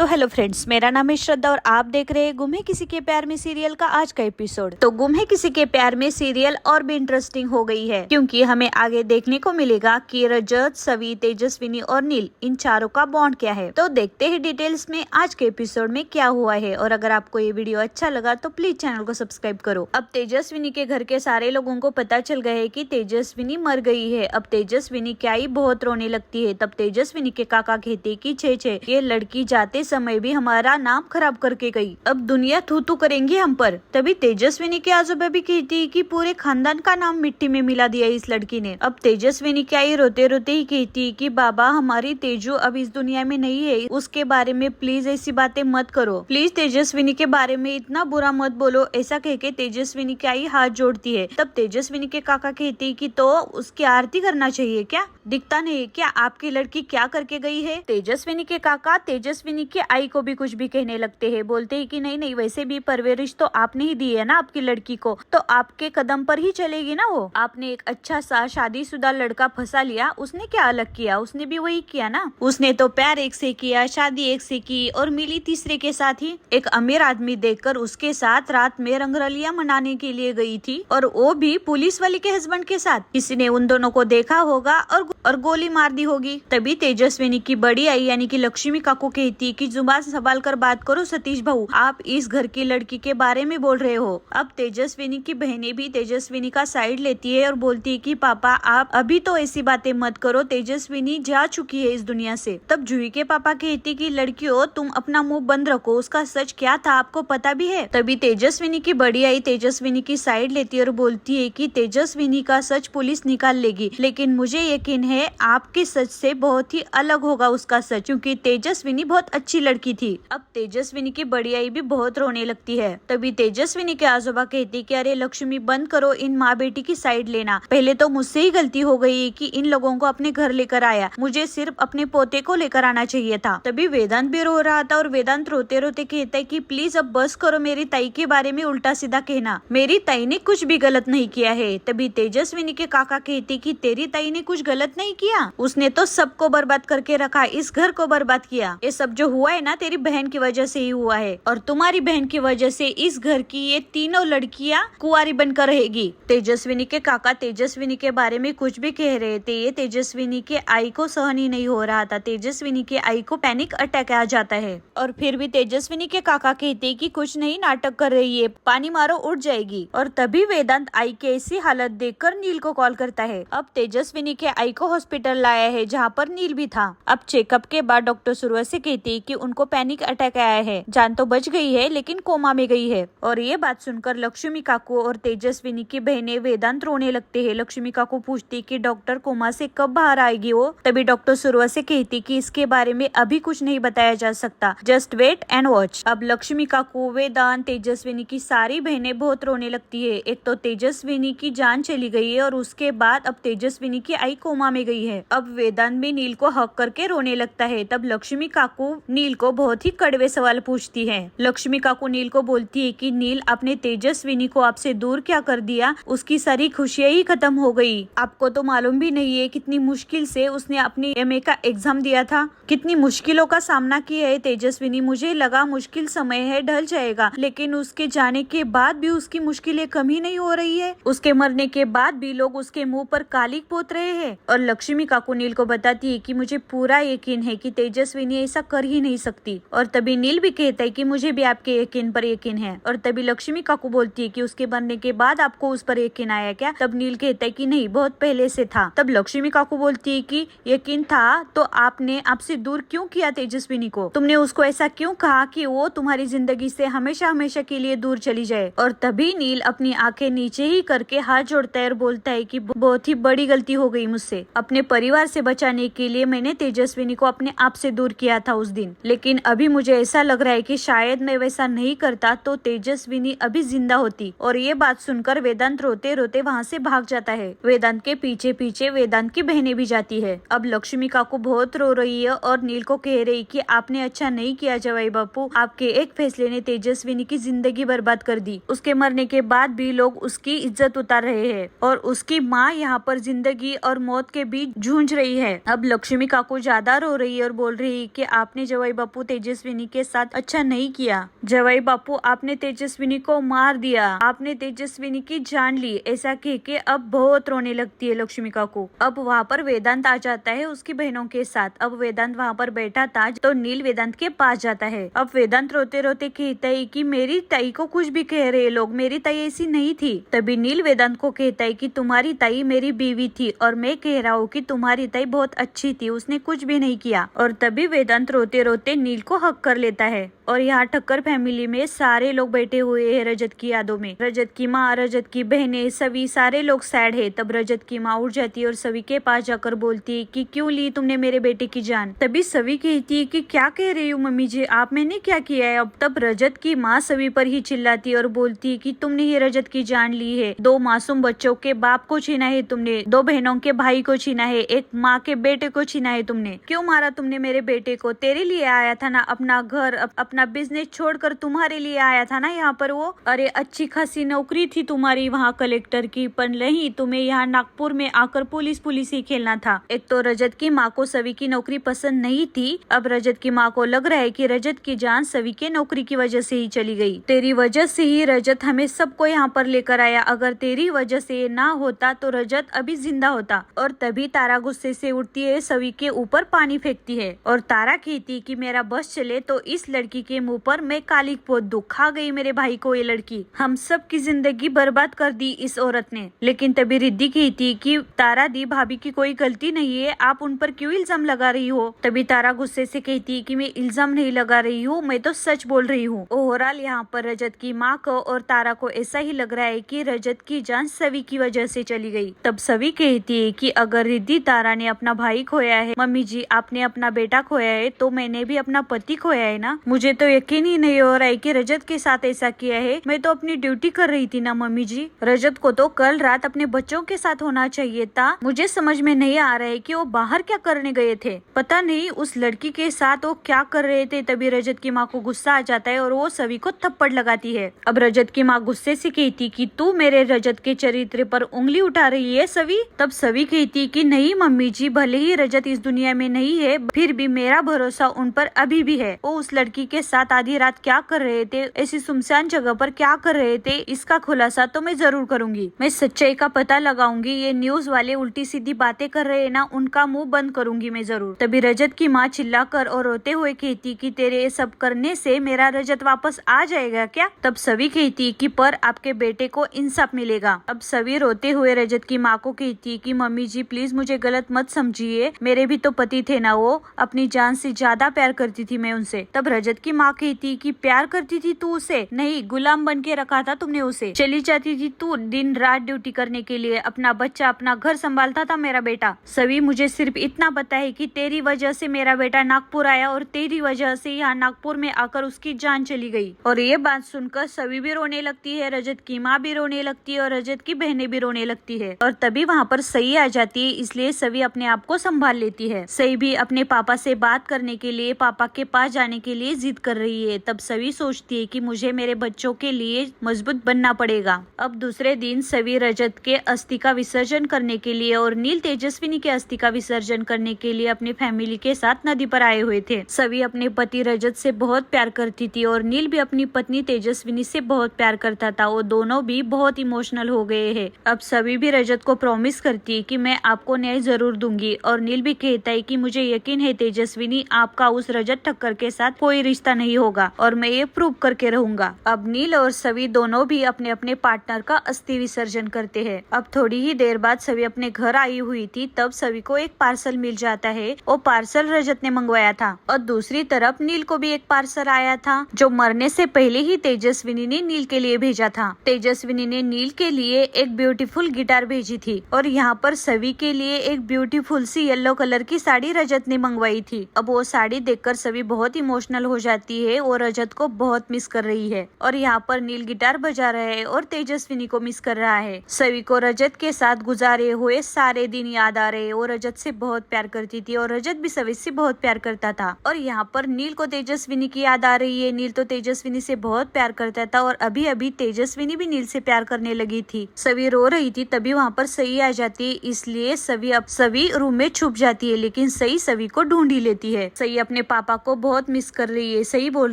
तो hello friends, मेरा नाम है श्रद्धा और आप देख रहे हैं गुम है किसी के प्यार में सीरियल का आज का एपिसोड। तो गुम है किसी के प्यार में सीरियल और भी इंटरेस्टिंग हो गई है, क्योंकि हमें आगे देखने को मिलेगा कि रजत, सवी, तेजस्विनी और नील, इन चारों का बॉन्ड क्या है। तो देखते हैं डिटेल्स में आज के एपिसोड में क्या हुआ है। और अगर आपको ये वीडियो अच्छा लगा तो प्लीज चैनल को सब्सक्राइब करो। अब तेजस्विनी के घर के सारे लोगों को पता चल गया है कि तेजस्विनी मर गई है। अब तेजस्विनी क्या ही बहुत रोने लगती है। तब तेजस्विनी के काका कहते कि छे ये लड़की जाते समय भी हमारा नाम खराब करके गई, अब दुनिया थू थू करेंगी हम पर। तभी तेजस्विनी के आजोबा भी कहती कि पूरे खानदान का नाम मिट्टी में मिला दिया इस लड़की ने। अब तेजस्विनी क्या ही रोते रोते ही कहती कि बाबा, हमारी तेजू अब इस दुनिया में नहीं है, उसके बारे में प्लीज ऐसी बातें मत करो, प्लीज तेजस्विनी के बारे में इतना बुरा मत बोलो। ऐसा कह के तेजस्विनी क्या ही हाथ जोड़ती है। तब तेजस्विनी के काका कहती कि तो उसकी आरती करना चाहिए क्या, दिखता नहीं क्या आपकी लड़की क्या करके गई है। तेजस्विनी के काका तेजस्विनी की आई को भी कुछ भी कहने लगते हैं, बोलते हैं कि नहीं, वैसे भी परवरिश तो आपने ही दी है ना आपकी लड़की को, तो आपके कदम पर ही चलेगी ना वो। आपने एक अच्छा सा शादीशुदा लड़का फंसा लिया, उसने क्या अलग किया, उसने भी वही किया ना। उसने तो प्यार एक से किया, शादी एक से की और मिली तीसरे के साथ ही। एक अमीर आदमी देखकर उसके साथ रात में रंगरलिया मनाने के लिए गई थी, और वो भी पुलिस वाले के हस्बैंड के साथ। किसी ने उन दोनों को देखा होगा और गोली मार दी होगी। तभी तेजस्विनी की बड़ी आई यानी कि लक्ष्मी काकू कहती कि जुबान संभाल कर बात करो सतीश भाऊ, आप इस घर की लड़की के बारे में बोल रहे हो। अब तेजस्विनी की बहनें भी तेजस्विनी का साइड लेती है और बोलती है कि पापा आप अभी तो ऐसी बातें मत करो, तेजस्विनी जा चुकी है इस दुनिया से। तब जूही के पापा कहती कि लड़कियों तुम अपना मुंह बंद रखो, उसका सच क्या था आपको पता भी है। तभी तेजस्विनी की बड़ी आई तेजस्विनी की साइड लेती है और बोलती है कि तेजस्विनी का सच पुलिस निकाल लेगी, लेकिन मुझे यकीन है आपके सच से बहुत ही अलग होगा उसका सच, क्योंकि तेजस्विनी बहुत अच्छी लड़की थी। अब तेजस्विनी की बड़ी आई भी बहुत रोने लगती है। तभी तेजस्विनी के आजोबा कहती कि अरे लक्ष्मी बंद करो इन माँ बेटी की साइड लेना, पहले तो मुझसे ही गलती हो गई कि इन लोगों को अपने घर लेकर आया, मुझे सिर्फ अपने पोते को लेकर आना चाहिए था। तभी वेदांत भी रो रहा था और वेदांत रोते रोते कहता है कि प्लीज अब बस करो मेरी ताई के बारे में उल्टा सीधा कहना, मेरी ताई ने कुछ भी गलत नहीं किया है। तभी तेजस्विनी के काका कहते कि तेरी ताई ने कुछ गलत नहीं किया, उसने तो सबको बर्बाद करके रखा, इस घर को बर्बाद किया। ये सब जो हुआ है ना तेरी बहन की वजह से ही हुआ है, और तुम्हारी बहन की वजह से इस घर की ये तीनों लड़कियां कुंवारी बनकर रहेगी। तेजस्विनी के काका तेजस्विनी के बारे में कुछ भी कह रहे थे, ये तेजस्विनी के आई को सहन ही नहीं हो रहा था। तेजस्विनी के आई को पैनिक अटैक आ जाता है, और फिर भी तेजस्विनी के काका कहते कि कुछ नहीं, नाटक कर रही है, पानी मारो उठ जाएगी। और तभी वेदांत आई की ऐसी हालत देखकर नील को कॉल करता है। अब तेजस्विनी के आई को हॉस्पिटल लाया है जहाँ पर नील भी था। अब चेकअप के बाद डॉक्टर शुरुआत से कहती कि उनको पैनिक अटैक आया है, जान तो बच गई है लेकिन कोमा में गई है। और ये बात सुनकर लक्ष्मी काकू और तेजस्विनी की बहनें वेदांत रोने लगते हैं। लक्ष्मी काकू पूछती कि डॉक्टर कोमा से कब बाहर आएगी वो। तभी डॉक्टर शुरुआत से कहती कि इसके बारे में अभी कुछ नहीं बताया जा सकता, जस्ट वेट एंड वॉच। अब लक्ष्मी काकू, वेदांत, तेजस्विनी की सारी बहनें बहुत रोने लगती है। एक तो तेजस्विनी की जान चली गई है और उसके बाद अब तेजस्विनी की आई कोमा में गई है। अब वेदांत भी नील को हक करके रोने लगता है। तब लक्ष्मी काकू नील को बहुत ही कड़वे सवाल पूछती है। लक्ष्मी काकू नील को बोलती है कि नील, आपने तेजस्विनी को आपसे दूर क्या कर दिया, उसकी सारी खुशियां ही खत्म हो गई। आपको तो मालूम भी नहीं है कितनी मुश्किल से उसने अपनी एमए का एग्जाम दिया था, कितनी मुश्किलों का सामना किया है तेजस्विनी। मुझे लगा मुश्किल समय है, ढल जाएगा, लेकिन उसके जाने के बाद भी उसकी मुश्किलें कम ही नहीं हो रही है। उसके मरने के बाद भी लोग उसके मुंह पर कालिक पोत रहे हैं। और लक्ष्मी काकू नील को बताती है कि मुझे पूरा यकीन है कि तेजस्विनी ऐसा कर ही नहीं सकती। और तभी नील भी कहता है कि मुझे भी आपके यकीन पर यकीन है। और तभी लक्ष्मी काकू बोलती है कि उसके मरने के बाद आपको उस पर यकीन आया क्या। तब नील कहता है कि नहीं, बहुत पहले से था। तब लक्ष्मी काकू बोलती है कि यकीन था तो आपने आपसे दूर क्यों किया तेजस्विनी को, तुमने उसको ऐसा क्यों कहा कि वो तुम्हारी जिंदगी से हमेशा हमेशा के लिए दूर चली जाए। और तभी नील अपनी आंखें नीचे ही करके हाथ जोड़ता है और बोलता है कि बहुत ही बड़ी गलती हो गई मुझसे, अपने परिवार से बचाने के लिए मैंने तेजस्विनी को अपने आप से दूर किया था उस दिन, लेकिन अभी मुझे ऐसा लग रहा है कि शायद मैं वैसा नहीं करता तो तेजस्विनी अभी जिंदा होती। और ये बात सुनकर वेदांत रोते रोते वहाँ से भाग जाता है। वेदांत के पीछे पीछे वेदांत की बहनें भी जाती है। अब लक्ष्मी काकू बहुत रो रही है और नील को कह रही कि आपने अच्छा नहीं किया जवाई बापू, आपके एक फैसले ने तेजस्विनी की जिंदगी बर्बाद कर दी। उसके मरने के बाद भी लोग उसकी इज्जत उतार रहे हैं और उसकी माँ यहाँ पर जिंदगी और मौत के बीच जूझ रही है। अब लक्ष्मी काकू ज्यादा रो रही है और बोल रही है कि आपने जवाई बापू तेजस्विनी के साथ अच्छा नहीं किया। जवाई बापू, आपने तेजस्विनी को मार दिया, आपने तेजस्विनी की जान ली। ऐसा कह के अब बहुत रोने लगती है लक्ष्मिका को। अब वहाँ पर वेदांत आ जाता है उसकी बहनों के साथ। अब वेदांत वहाँ पर बैठा था तो नील वेदांत के पास जाता है। अब वेदांत रोते रोते कहता है कि मेरी ताई को कुछ भी कह रहे लोग, मेरी ताई ऐसी नहीं थी। तभी नील वेदांत को कहता है कि तुम्हारी ताई मेरी बीवी थी और मैं कह रहा हूँ कि तुम्हारी ताई बहुत अच्छी थी, उसने कुछ भी नहीं किया। और तभी वेदांत रोते रोते नील को हक कर लेता है। और यहाँ ठक्कर फैमिली में सारे लोग बैठे हुए हैं रजत की यादों में। रजत की माँ, रजत की बहनें, सभी सारे लोग सैड है। तब रजत की माँ उठ जाती है और सभी के पास जाकर बोलती है कि क्यों ली तुमने मेरे बेटे की जान। तभी सभी कहती है कि क्या कह रही हूँ मम्मी जी, आप मैंने क्या किया है। अब तब रजत की माँ सभी पर ही चिल्लाती है और बोलती है कि तुमने ही रजत की जान ली है। 2 मासूम बच्चों के बाप को छीना है तुमने, 2 बहनों के भाई को छीना है, एक माँ के बेटे को छीना है तुमने। क्यों मारा तुमने मेरे बेटे को? तेरे लिए आया था ना, अपना घर अपना बिजनेस छोड़कर तुम्हारे लिए आया था ना यहाँ पर वो। अरे अच्छी खासी नौकरी थी तुम्हारी वहाँ कलेक्टर की, पर नहीं, तुम्हें यहाँ नागपुर में आकर पुलिस ही खेलना था। एक तो रजत की माँ को सभी की नौकरी पसंद नहीं थी। अब रजत की माँ को लग रहा है कि रजत की जान सभी के नौकरी की वजह से ही चली गई। तेरी वजह से ही रजत हमें सबको यहाँ पर लेकर आया, अगर तेरी वजह से ये ना होता तो रजत अभी जिंदा होता। और तभी तारा गुस्से से उठती है, सभी के ऊपर पानी फेंकती है और तारा कहती कि मेरा बस चले तो इस लड़की के मुँह पर मैं कालिक पोत दूं। खा गई मेरे भाई को ये लड़की, हम सब की जिंदगी बर्बाद कर दी इस औरत ने। लेकिन तभी रिद्धि कहती कि तारा दी, भाभी की कोई गलती नहीं है, आप उन पर क्यों इल्जाम लगा रही हो। तभी तारा गुस्से से कहती है कि मैं इल्जाम नहीं लगा रही हूँ, मैं तो सच बोल रही हूँ। ओवरऑल यहाँ पर रजत की माँ को और तारा को ऐसा ही लग रहा है कि रजत की जान सभी की वजह से चली गई। तब सभी कहती है कि अगर रिद्धि तारा ने अपना भाई खोया है, मम्मी जी आपने अपना बेटा खोया है, तो मैंने भी अपना पति खोया है ना। मुझे तो यकीन ही नहीं हो रहा है कि रजत के साथ ऐसा किया है। मैं तो अपनी ड्यूटी कर रही थी ना मम्मी जी। रजत को तो कल रात अपने बच्चों के साथ होना चाहिए था। मुझे समझ में नहीं आ रहा है कि वो बाहर क्या करने गए थे, पता नहीं उस लड़की के साथ वो क्या कर रहे थे। तभी रजत की माँ को गुस्सा आ जाता है और वो सभी को थप्पड़ लगाती है। अब रजत की माँ गुस्से से कहती कि तू मेरे रजत के चरित्र पर उंगली उठा रही है सभी। तब सभी कहती कि नहीं मम्मी जी, भले ही रजत इस दुनिया में नहीं है, फिर भी मेरा भरोसा उन पर अभी भी है। वो उस लड़की के साथ आधी रात क्या कर रहे थे, ऐसी सुनसान जगह पर क्या कर रहे थे, इसका खुलासा तो मैं जरूर करूंगी। मैं सच्चाई का पता लगाऊंगी। ये न्यूज वाले उल्टी सीधी बातें कर रहे हैं ना, उनका मुंह बंद करूंगी मैं जरूर। तभी रजत की माँ चिल्लाकर और रोते हुए कहती कि तेरे ये सब करने से मेरा रजत वापस आ जाएगा क्या। तब सभी कहती कि पर आपके बेटे को इंसाफ मिलेगा। अब सभी रोते हुए रजत की माँ को कहती कि मम्मी जी प्लीज मुझे गलत मत समझिए, मेरे भी तो पति थे ना, वो अपनी जान से ज्यादा प्यार करती थी मैं उनसे। तब रजत की माँ कहती कि प्यार करती थी तू उसे? नहीं, गुलाम बन के रखा था तुमने उसे। चली जाती थी तू दिन रात ड्यूटी करने के लिए, अपना बच्चा अपना घर संभालता था मेरा बेटा। सभी मुझे सिर्फ इतना पता है कि तेरी वजह से मेरा बेटा नागपुर आया और तेरी वजह से यहाँ नागपुर में आकर उसकी जान चली गई। और ये बात सुनकर सभी भी रोने लगती है, रजत की माँ भी रोने लगती है और रजत की बहनें भी रोने लगती है। और तभी वहाँ पर सही आ जाती है, इसलिए सभी अपने आप को संभाल लेती है। सही भी अपने पापा से बात करने के लिए, पापा के पास जाने के लिए जिद कर रही है। तब सभी सोचती है कि मुझे मेरे बच्चों के लिए मजबूत बनना पड़ेगा। अब दूसरे दिन सभी रजत के अस्थि का विसर्जन करने के लिए और नील तेजस्विनी के अस्थि का विसर्जन करने के लिए अपनी फैमिली के साथ नदी पर आए हुए थे। सभी अपने पति रजत से बहुत प्यार करती थी और नील भी अपनी पत्नी तेजस्विनी से बहुत प्यार करता था। वो दोनों भी बहुत इमोशनल हो गए हैं। अब सभी भी रजत को प्रॉमिस करती है कि मैं आपको न्याय जरूर दूंगी। और नील भी कहता है कि मुझे यकीन है तेजस्विनी, आपका उस रजत ठक्कर के साथ कोई रिश्ता नहीं होगा और मैं ये प्रूव करके रहूंगा। अब नील और सभी दोनों भी अपने अपने पार्टनर का अस्थि विसर्जन करते हैं। अब थोड़ी ही देर बाद सभी अपने घर आई हुई थी, तब सभी को एक पार्सल मिल जाता है। वो पार्सल रजत ने मंगवाया था। और दूसरी तरफ नील को भी एक पार्सल आया था जो मरने से पहले ही तेजस्विनी ने नील के लिए भेजा था। तेजस्विनी ने नील के लिए एक ब्यूटीफुल गिटार भेजी थी और यहाँ पर सभी के लिए एक ब्यूटीफुल सी येलो कलर की साड़ी रजत ने मंगवाई थी। अब वो साड़ी देखकर सभी बहुत इमोशनल हो जाती जाती है और रजत को बहुत मिस कर रही है। और यहाँ पर नील गिटार बजा रहा है और तेजस्विनी को मिस कर रहा है। सवी को रजत के साथ गुजारे हुए सारे दिन याद आ रहे। वो रजत से बहुत प्यार करती थी और रजत भी सवी से बहुत प्यार करता था। और यहाँ पर नील को तेजस्विनी की याद आ रही है। नील तो तेजस्विनी से बहुत प्यार करता था और अभी अभी तेजस्विनी भी नील से प्यार करने लगी थी। सवी रो रही थी, तभी वहाँ पर सई आ जाती है, इसलिए सवी रूम में छुप जाती है, लेकिन सई को ढूंढ ही लेती है। सई अपने पापा को बहुत मिस कर रही है। सई बोल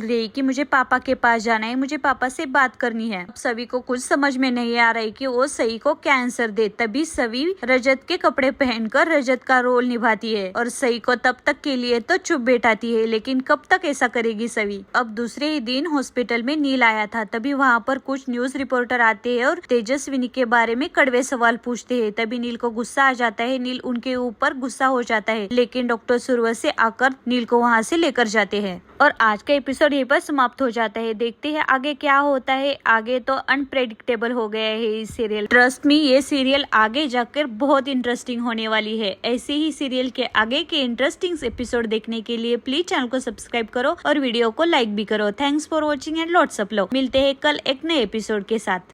रही है कि मुझे पापा के पास जाना है, मुझे पापा से बात करनी है। सवी को कुछ समझ में नहीं आ रहा है कि वो सई को क्या आंसर दे। तभी सवी रजत के कपड़े पहनकर रजत का रोल निभाती है और सई को तब तक के लिए तो चुप बैठाती है, लेकिन कब तक ऐसा करेगी सवी। अब दूसरे ही दिन हॉस्पिटल में नील आया था। तभी वहाँ पर कुछ न्यूज रिपोर्टर आते हैं और तेजस्विनी के बारे में कड़वे सवाल पूछते हैं। तभी नील को गुस्सा आ जाता है। नील उनके ऊपर गुस्सा हो जाता है, लेकिन डॉक्टर सूर्य से आकर नील को वहाँ से लेकर जाते हैं। और आज का एपिसोड यहीं पर समाप्त हो जाता है। देखते हैं आगे क्या होता है। आगे तो अनप्रेडिक्टेबल हो गया है ये सीरियल। ट्रस्ट मी, ये सीरियल आगे जाकर बहुत इंटरेस्टिंग होने वाली है। ऐसे ही सीरियल के आगे के इंटरेस्टिंग एपिसोड देखने के लिए प्लीज चैनल को सब्सक्राइब करो और वीडियो को लाइक भी करो। Thanks for watching and lots of love. मिलते हैं कल एक नए एपिसोड के साथ।